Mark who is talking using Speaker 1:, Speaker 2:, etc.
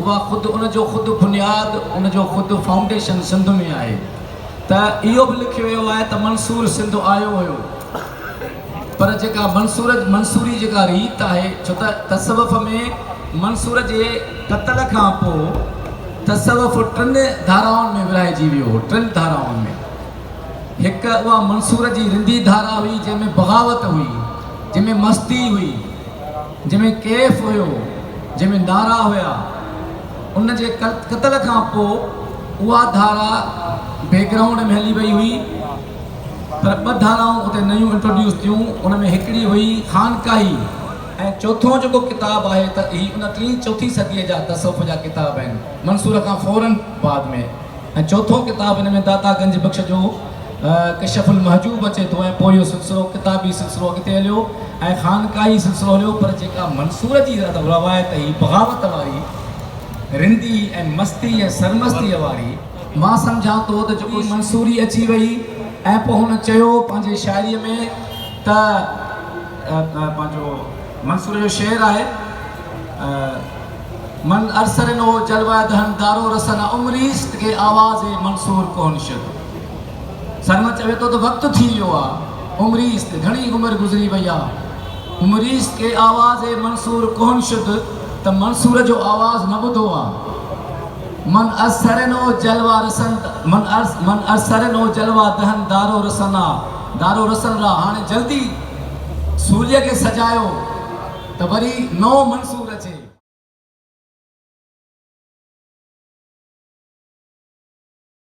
Speaker 1: उहा ख़ुदि उनजो ख़ुदि बुनियाद उनजो ख़ुदि फाउंडेशन सिंध में आहे। त इहो बि लिखियो वियो आहे त मंसूर सिंध आयो हुयो, पर जेका मंसूरी जेका रीत आहे, छो त तसवुफ़ में मंसूर जे क़त्ल खां पोइ तसवुफ़ टिनि धाराउनि में विरहाइजी वियो हो। टिनि धाराउनि में हिकु उहा मंसूर जी रिंदी धारा हुई, जंहिंमें बग़ावत हुई, जंहिंमें मस्ती हुई, जंहिंमें कैफ़ हुयो, जंहिंमें नारा हुया। उन जे क़त्ल खां पोइ उहा धारा बैकग्राउंड में हली वई हुई, पर ॿ धाराऊं उते नयूं इंट्रोड्यूस थियूं। उन में हिकिड़ी हुई ख़ानकाही, ऐं चोथों जेको किताबु आहे त ही उन टीं चौथी सदीअ जा तसवुफ़ जा किताब आहिनि, मंसूर खां फ़ौरन बाद में। ऐं चोथों किताबु हिन में दाता गंज बख़्श जो कशफुल महजूब अचे थो, ऐं पोइ इहो सिलसिलो किताबी सिलसिलो अॻिते हलियो ऐं ख़ानकाही सिलसिलो हलियो। पर जेका मंसूर जी रवायत ही बग़ावत वारी, रिंदी ऐं मस्ती ऐं सरमस्तीअ वारी, मां सम्झां थो त जेको मंसूरी अची वई ऐं पोइ हुन चयो पंहिंजे शाइरीअ में त पंहिंजो मंसूर जो शेर आहे, मन अरसर नो जलवा दहन दारो रसन उमरीस्त के आवाज़ मंसूर कोन शुद। सरम चवे थो त वक़्तु थी वियो आहे, उमरीस्त घणी उमिरि गुज़री वई आहे, उमरीस्त के आवाज़ मंसूर कोन शुद, त मंसूर जो आवाज़ न ॿुधो आहे। मन अरसर नो जलवा रसन मन अरसर नो जलवा दहन दारो रसना, दारो रसन रा हाणे जल्दी सूर्य खे सजायो त वरी नओं मंसूर